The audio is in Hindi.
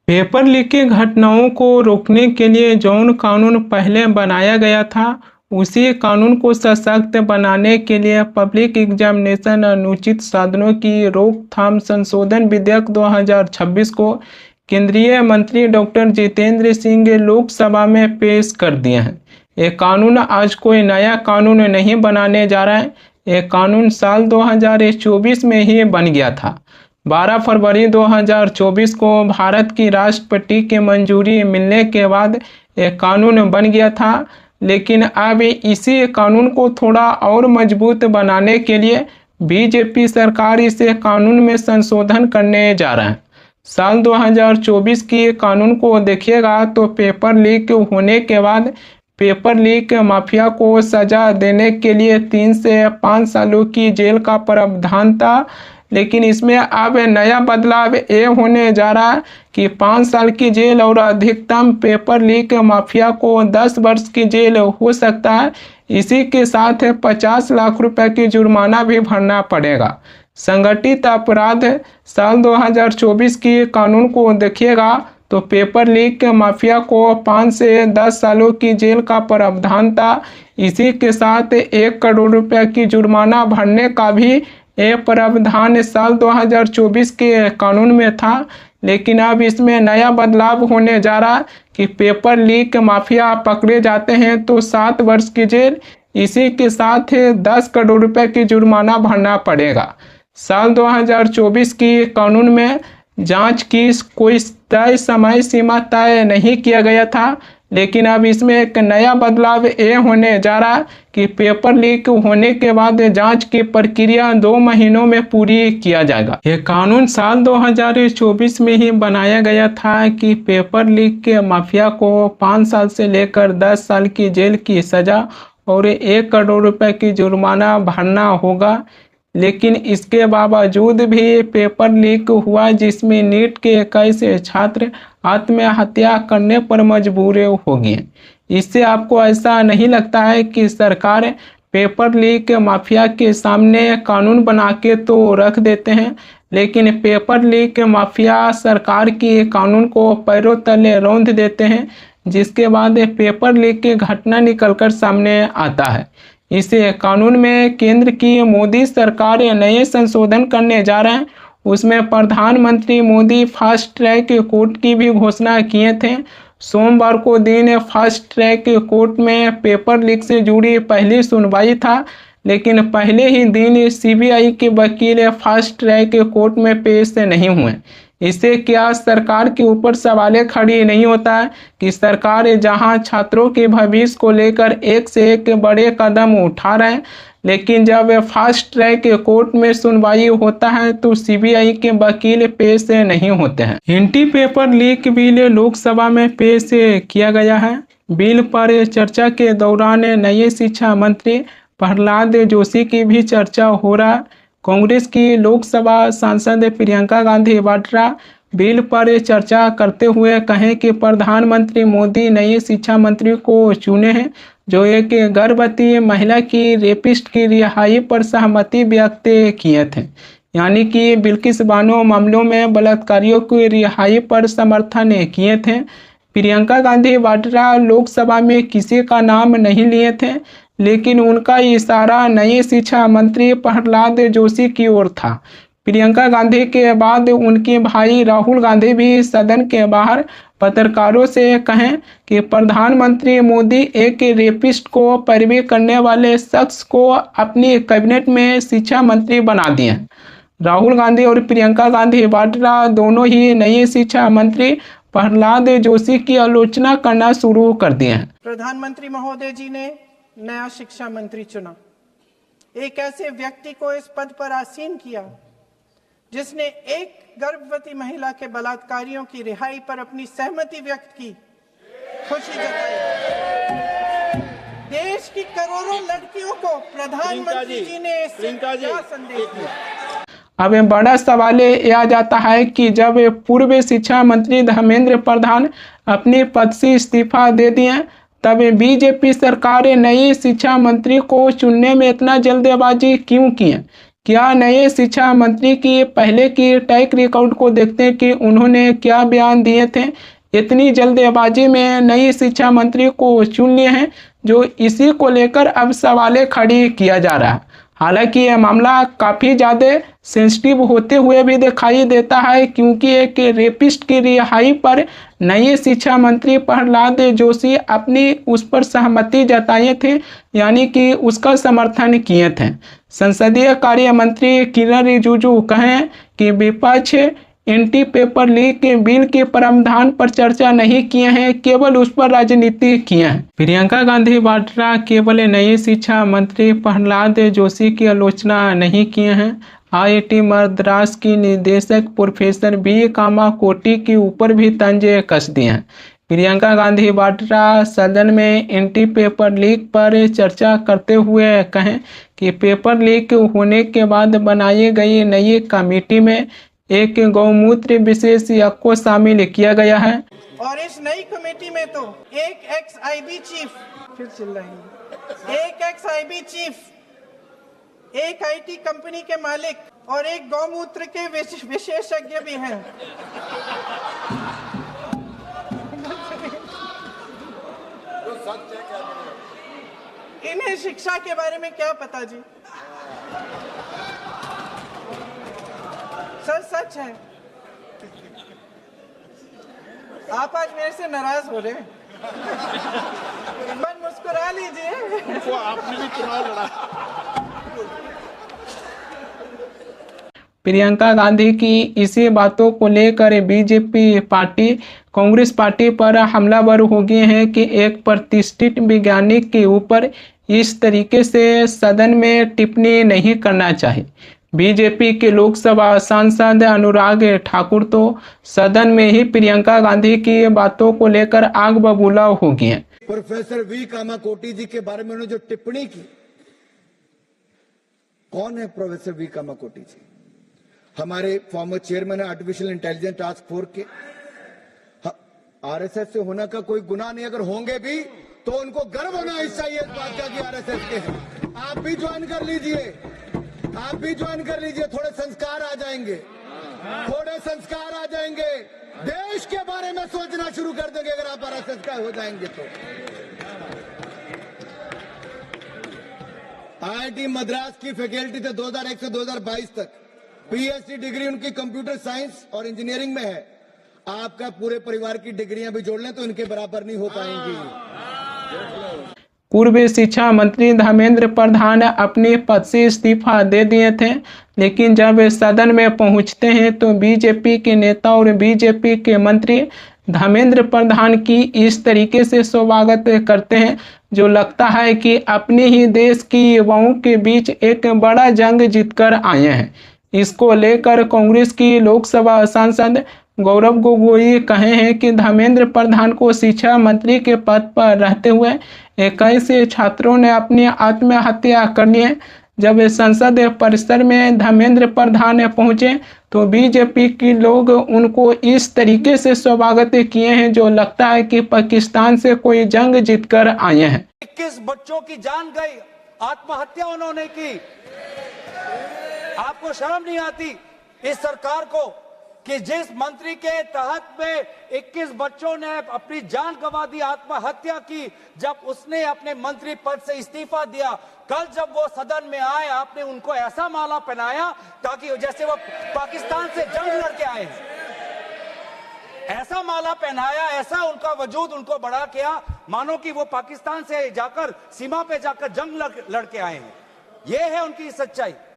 पेपर लीक की घटनाओं को रोकने के लिए जौन कानून पहले बनाया गया था, उसी कानून को सशक्त बनाने के लिए पब्लिक एग्जामिनेशन अनुचित साधनों की रोकथाम संशोधन विधेयक 2026 को केंद्रीय मंत्री डॉक्टर जितेंद्र सिंह लोकसभा में पेश कर दिए हैं। ये कानून आज कोई नया कानून नहीं बनाने जा रहा है। ये कानून साल 2024 में ही बन गया था। 12 फरवरी 2024 को भारत की राष्ट्रपति की मंजूरी मिलने के बाद एक कानून बन गया था, लेकिन अब इसी कानून को थोड़ा और मजबूत बनाने के लिए बीजेपी सरकार इसे कानून में संशोधन करने जा रहा है। साल 2024 की कानून को देखिएगा तो पेपर लीक होने के बाद पेपर लीक माफिया को सजा देने के लिए 3 से 5 सालों की जेल का प्रावधान था, लेकिन इसमें अब नया बदलाव ये होने जा रहा है कि 5 साल की जेल और अधिकतम पेपर लीक माफिया को 10 वर्ष की जेल हो सकता है। इसी के साथ 50 लाख रुपए की जुर्माना भी भरना पड़ेगा। संगठित अपराध साल 2024 की कानून को देखिएगा तो पेपर लीक माफिया को 5 से 10 सालों की जेल का प्रावधान था। इसी के साथ 1 करोड़ रुपए की जुर्माना भरने का भी ये प्रावधान साल 2024 के कानून में था, लेकिन अब इसमें नया बदलाव होने जा रहा कि पेपर लीक माफिया पकड़े जाते हैं तो 7 वर्ष की जेल, इसी के साथ 10 करोड़ रुपए की जुर्माना भरना पड़ेगा। साल 2024 की कानून में जांच की कोई तय समय सीमा तय नहीं किया गया था, लेकिन अब इसमें एक नया बदलाव ये होने जा रहा कि पेपर लीक होने के बाद जांच की प्रक्रिया 2 महीनों में पूरी किया जाएगा। ये कानून साल 2024 में ही बनाया गया था कि पेपर लीक के माफिया को 5 साल से लेकर 10 साल की जेल की सजा और 1 करोड़ रुपए की जुर्माना भरना होगा। लेकिन इसके बावजूद भी पेपर लीक हुआ, जिसमें नीट के 21 छात्र आत्महत्या करने पर मजबूर हो गए। इससे आपको ऐसा नहीं लगता है कि सरकार पेपर लीक माफिया के सामने कानून बना के तो रख देते हैं, लेकिन पेपर लीक माफिया सरकार की कानून को पैरों तले रौंद देते हैं, जिसके बाद पेपर लीक की घटना निकलकर सामने आता है। इस कानून में केंद्र की मोदी सरकार नए संशोधन करने जा रहे हैं। उसमें प्रधानमंत्री मोदी फास्ट ट्रैक कोर्ट की भी घोषणा किए थे। सोमवार को दिन फास्ट ट्रैक कोर्ट में पेपर लीक से जुड़ी पहली सुनवाई था, लेकिन पहले ही दिन सीबीआई के वकील फास्ट ट्रैक कोर्ट में पेश नहीं हुए। इससे क्या सरकार के ऊपर सवाल खड़ी नहीं होता है कि सरकार जहां छात्रों के भविष्य को लेकर एक से एक बड़े कदम उठा रहे हैं, लेकिन जब फास्ट ट्रैक कोर्ट में सुनवाई होता है तो सीबीआई के वकील पेश नहीं होते हैं। Anti paper leak bill Lok Sabha में पेश किया गया है। बिल पर चर्चा के दौरान नए शिक्षा मंत्री प्रहलाद जोशी की भी चर्चा हो रहा है। कांग्रेस की लोकसभा सांसद प्रियंका गांधी वाड्रा बिल पर चर्चा करते हुए कहें कि प्रधानमंत्री मोदी नए शिक्षा मंत्री को चुने हैं जो एक गर्भवती महिला की रेपिस्ट की रिहाई पर सहमति व्यक्त किए थे, यानी कि बिल्किस बानो मामलों में बलात्कारियों की रिहाई पर समर्थन किए थे। प्रियंका गांधी वाड्रा लोकसभा में किसी का नाम नहीं लिए थे, लेकिन उनका इशारा नए शिक्षा मंत्री प्रहलाद जोशी की ओर था। प्रियंका गांधी के बाद उनके भाई राहुल गांधी भी सदन के बाहर पत्रकारों से कहें कि प्रधानमंत्री मोदी एक रेपिस्ट को पैरवी करने वाले शख्स को अपनी कैबिनेट में शिक्षा मंत्री बना दिए। राहुल गांधी और प्रियंका गांधी वाड्रा दोनों ही नए शिक्षा मंत्री प्रहलाद जोशी की आलोचना करना शुरू कर दिए हैं। प्रधानमंत्री महोदय जी ने नया शिक्षा मंत्री चुना, एक ऐसे व्यक्ति को इस पद पर आसीन किया जिसने एक गर्भवती महिला के बलात्कारियों की रिहाई पर अपनी सहमति व्यक्त की, खुशी जताई। देश की करोड़ों लड़कियों को प्रधानमंत्री जी ने क्या संदेश दिया। अब बड़ा सवाल ये आ जाता है कि जब पूर्व शिक्षा मंत्री धर्मेंद्र प्रधान अपने पद से इस्तीफा दे दिए, तब बीजेपी सरकार नई शिक्षा मंत्री को चुनने में इतना जल्दबाजी क्यों की है? क्या नए शिक्षा मंत्री की पहले की ट्रैक रिकॉर्ड को देखते हैं कि उन्होंने क्या बयान दिए थे। इतनी जल्दबाजी में नई शिक्षा मंत्री को चुन लिए हैं, जो इसी को लेकर अब सवालें खड़ी किया जा रहा है। हालांकि यह मामला काफ़ी ज़्यादा सेंसिटिव होते हुए भी दिखाई देता है, क्योंकि एक रेपिस्ट की रिहाई पर नए शिक्षा मंत्री प्रहलाद जोशी अपनी उस पर सहमति जताए थे, यानी कि उसका समर्थन किए थे। संसदीय कार्य मंत्री किरण रिजिजू कहें कि विपक्ष एंटी पेपर लीक बिल के प्रावधान पर चर्चा नहीं किए हैं, केवल उस पर राजनीति किए हैं। प्रियंका गांधी वाड्रा केवल नए शिक्षा मंत्री प्रहलाद जोशी की आलोचना नहीं किए हैं, IIT मद्रास की निदेशक प्रोफेसर बी कामा कोटी के ऊपर भी तंज कस दिए हैं। प्रियंका गांधी वाड्रा सदन में एंटी पेपर लीक पर चर्चा करते हुए कहें कि पेपर लीक होने के बाद बनाई गई नई कमेटी में एक गौमूत्र विशेषज्ञ को शामिल किया गया है। और इस नई कमेटी में तो एक ex-IB चीफ, फिर चिल्ला रही, एक ex-IB चीफ, एक IT कंपनी के मालिक और एक गौमूत्र के विशेषज्ञ भी हैं। इन्हें शिक्षा के बारे में क्या पता जी? सर सच है। आप आज मेरे से नाराज हो रहे हैं, मन मुस्कुरा लीजिए। वो आपने भी चुनाव लड़ा। प्रियंका गांधी की इसी बातों को लेकर बीजेपी पार्टी कांग्रेस पार्टी पर हमलावर हो गए हैं कि एक प्रतिष्ठित वैज्ञानिक के ऊपर इस तरीके से सदन में टिप्पणी नहीं करना चाहिए। बीजेपी के लोकसभा सांसद अनुराग ठाकुर तो सदन में ही प्रियंका गांधी की बातों को लेकर आग बबूला हो गए हैं। प्रोफेसर वी कामाकोटी जी के बारे में उन्होंने जो टिप्पणी की, कौन है प्रोफेसर वी कामाकोटी जी? हमारे फॉर्मर चेयरमैन है आर्टिफिशियल इंटेलिजेंस टास्क फोर्स के। RSS से होने का कोई गुनाह नहीं, अगर होंगे भी तो उनको गर्व होना चाहिए इस बात का कि RSS के हैं। आप भी ज्वाइन कर लीजिए, आप भी ज्वाइन कर लीजिए, थोड़े संस्कार आ जाएंगे, थोड़े संस्कार आ जाएंगे। देश के बारे में सोचना शुरू कर देंगे अगर आप RSS का हो जाएंगे तो। IIT मद्रास की फैकल्टी थे 2001 से 2022 तक। PhD डिग्री उनकी कंप्यूटर साइंस और इंजीनियरिंग में है। आपका पूरे परिवार की डिग्रियां भी जोड़ लें तो इनके बराबर नहीं हो पाएंगी। पूर्व शिक्षा मंत्री धर्मेंद्र प्रधान अपने पद से इस्तीफा दे दिए थे, लेकिन जब सदन में पहुंचते हैं तो बीजेपी के नेता और बीजेपी के मंत्री धर्मेंद्र प्रधान की इस तरीके से स्वागत करते हैं, जो लगता है कि अपने ही देश की युवाओं के बीच एक बड़ा जंग जीतकर आए हैं। इसको लेकर कांग्रेस की लोकसभा सांसद गौरव गोगोई कहे हैं कि धर्मेंद्र प्रधान को शिक्षा मंत्री के पद पर रहते हुए 21 छात्रों ने अपनी आत्महत्या कर ली है। जब संसद परिसर में धर्मेंद्र प्रधान पहुंचे तो बीजेपी के लोग उनको इस तरीके से स्वागत किए हैं, जो लगता है कि पाकिस्तान से कोई जंग जीतकर आए हैं। 21 बच्चों की जान गई, आत्महत्या उन्होंने की। आपको शर्म नहीं आती इस सरकार को कि जिस मंत्री के तहत में 21 बच्चों ने अपनी जान गंवा दी, आत्महत्या की, जब उसने अपने मंत्री पद से इस्तीफा दिया, कल जब वो सदन में आए आपने उनको ऐसा माला पहनाया ताकि जैसे वो पाकिस्तान से जंग लड़के आए हैं। ऐसा माला पहनाया, ऐसा उनका वजूद उनको बढ़ा किया मानो कि वो पाकिस्तान से जाकर सीमा पे जाकर जंग लड़के आए हैं। ये है उनकी सच्चाई।